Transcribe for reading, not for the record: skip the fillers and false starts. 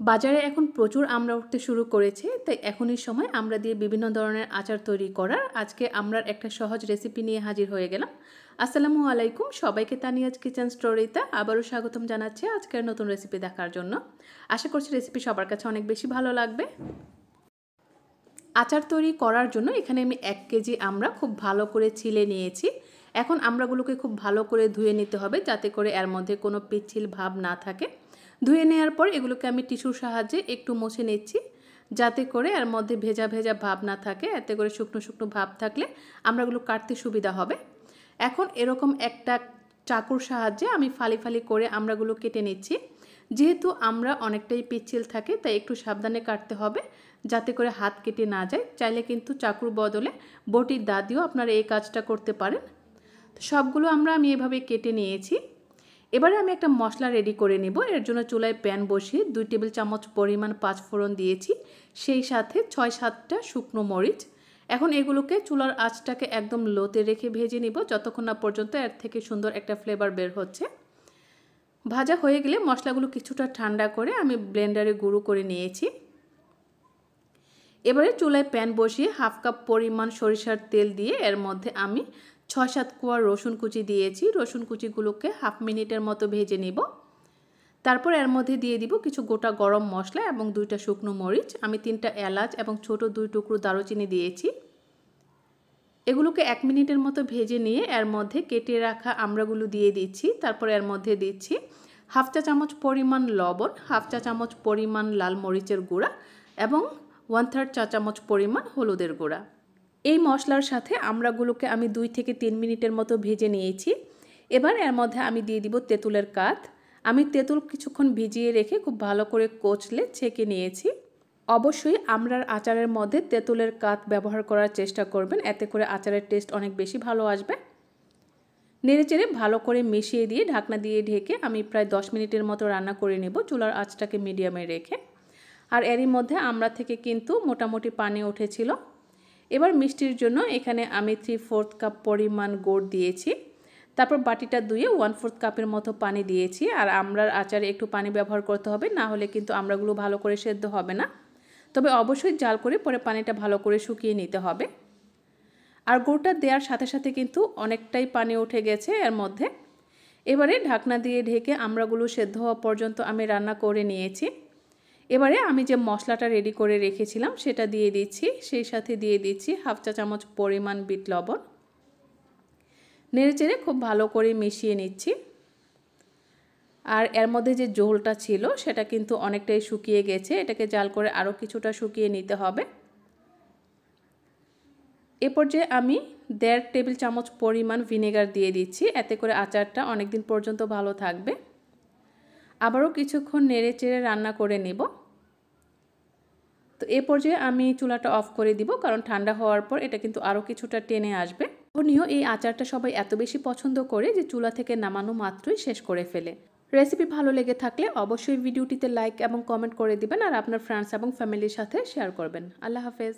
বাজারে এখন প্রচুর আমড়া উঠতে শুরু করেছে, তাই এখনই সময় আমড়া দিয়ে বিভিন্ন ধরনের আচার তৈরি করার। আজকে আমড়ার একটা সহজ রেসিপি নিয়ে হাজির হয়ে গেলাম। আসসালামু আলাইকুম, সবাইকে তানিয়াজ কিচেন স্টোরিতে আবারও স্বাগতম জানাচ্ছি আজকের নতুন রেসিপি দেখার জন্য। আশা করছি রেসিপি সবার কাছে অনেক বেশি ভালো লাগবে। আচার তৈরি করার জন্য এখানে আমি 1 কেজি আমড়া খুব ভালো করে ছিলে নিয়েছি। এখন আমড়াগুলোকে খুব ভালো করে ধুয়ে নিতে হবে, যাতে করে এর মধ্যে কোনো পিচ্ছিল ভাব না থাকে। ধুয়ে নেওয়ার পর এগুলোকে আমি টিস্যুর সাহায্যে একটু মুছে নিচ্ছি, যাতে করে এর মধ্যে ভেজা ভেজা ভাব না থাকে। এতে করে শুকনো শুকনো ভাব থাকলে আমড়াগুলো কাটতে সুবিধা হবে। এখন এরকম একটা চাকুর সাহায্যে আমি ফালি ফালি করে আমড়াগুলো কেটে নিচ্ছি। যেহেতু আমরা অনেকটাই পিচ্ছিল থাকে, তাই একটু সাবধানে কাটতে হবে, যাতে করে হাত কেটে না যায়। চাইলে কিন্তু চাকুর বদলে বটির দা দিয়েও আপনারা এই কাজটা করতে পারেন। তো সবগুলো আমি এভাবে কেটে নিয়েছি। এবারে আমি একটা মশলা রেডি করে নেব। এর জন্য চুলায় প্যান বসিয়ে 2 টেবিল চামচ পরিমাণ 5 ফোড়ন দিয়েছি, সেই সাথে 6-7টা শুকনো মরিচ। এখন এগুলোকে চুলার আঁচটাকে একদম লোতে রেখে ভেজে নিব, যতক্ষণ না পর্যন্ত এর থেকে সুন্দর একটা ফ্লেভার বের হচ্ছে। ভাজা হয়ে গেলে মশলাগুলো কিছুটা ঠান্ডা করে আমি ব্লেন্ডারে গুঁড়ো করে নিয়েছি। এবারে চুলায় প্যান বসিয়ে 1/2 কাপ পরিমাণ সরিষার তেল দিয়ে এর মধ্যে আমি 6-7 কোয়া রসুন কুচি দিয়েছি। রসুন কুচিগুলোকে 1/2 মিনিটের মতো ভেজে নিব। তারপর এর মধ্যে দিয়ে দিব কিছু গোটা গরম মশলা এবং 2টা শুকনো মরিচ। আমি 3টা এলাচ এবং ছোট 2 টুকরো দারুচিনি দিয়েছি। এগুলোকে 1 মিনিটের মতো ভেজে নিয়ে এর মধ্যে কেটে রাখা আমড়াগুলো দিয়ে দিচ্ছি। তারপর এর মধ্যে দিচ্ছি 1/2 চা চামচ পরিমাণ লবণ, 1/2 চা চামচ পরিমাণ লাল মরিচের গুঁড়া এবং 1/3 চা চামচ পরিমাণ হলুদের গুঁড়া। এই মশলার সাথে আমড়াগুলোকে আমি 2 থেকে 3 মিনিটের মতো ভেজে নিয়েছি। এবার এর মধ্যে আমি দিয়ে দিব তেঁতুলের কাঠ। আমি তেঁতুল কিছুক্ষণ ভিজিয়ে রেখে খুব ভালো করে কচলে ছেঁকে নিয়েছি। অবশ্যই আমড়ার আচারের মধ্যে তেঁতুলের কাঠ ব্যবহার করার চেষ্টা করবেন, এতে করে আচারের টেস্ট অনেক বেশি ভালো আসবে। নেড়েচেড়ে ভালো করে মিশিয়ে দিয়ে ঢাকনা দিয়ে ঢেকে আমি প্রায় 10 মিনিটের মতো রান্না করে নেব, চুলার আঁচটাকে মিডিয়ামে রেখে। আর এরই মধ্যে আমড়া থেকে কিন্তু মোটামুটি পানি উঠেছিল। এবার মিষ্টির জন্য এখানে আমি 3/4 কাপ পরিমাণ গুড় দিয়েছি। তারপর বাটিটা ধুয়ে 1/4 কাপের মতো পানি দিয়েছি। আর আমড়ার আচারে একটু পানি ব্যবহার করতে হবে, না হলে কিন্তু আমড়াগুলো ভালো করে সেদ্ধ হবে না। তবে অবশ্যই জাল করে পরে পানিটা ভালো করে শুকিয়ে নিতে হবে। আর গুড়টা দেওয়ার সাথে সাথে কিন্তু অনেকটাই পানি উঠে গেছে এর মধ্যে। এবারে ঢাকনা দিয়ে ঢেকে আমড়াগুলো সেদ্ধ হওয়া পর্যন্ত আমি রান্না করে নিয়েছি। এবারে আমি যে মশলাটা রেডি করে রেখেছিলাম সেটা দিয়ে দিচ্ছি। সেই সাথে দিয়ে দিচ্ছি 1/2 চা চামচ পরিমাণ বিট লবণ। নেড়েচেড়ে খুব ভালো করে মিশিয়ে নিচ্ছি। আর এর মধ্যে যে ঝোলটা ছিল সেটা কিন্তু অনেকটাই শুকিয়ে গেছে, এটাকে জাল করে আরও কিছুটা শুকিয়ে নিতে হবে। এ পর্যায়ে আমি 1.5 টেবিল চামচ পরিমাণ ভিনেগার দিয়ে দিচ্ছি, এতে করে আচারটা অনেক দিন পর্যন্ত ভালো থাকবে। আবারও কিছুক্ষণ নেড়েচেড়ে রান্না করে নেব। তো এ পর্যায়ে আমি চুলাটা অফ করে দিব, কারণ ঠান্ডা হওয়ার পর এটা কিন্তু আরও কিছুটা টেনে আসবে। লোভনীয় এই আচারটা সবাই এত বেশি পছন্দ করে যে চুলা থেকে নামানো মাত্রই শেষ করে ফেলে। রেসিপি ভালো লেগে থাকলে অবশ্যই ভিডিওটিতে লাইক এবং কমেন্ট করে দিবেন, আর আপনার ফ্রেন্ডস এবং ফ্যামিলির সাথে শেয়ার করবেন। আল্লাহ হাফেজ।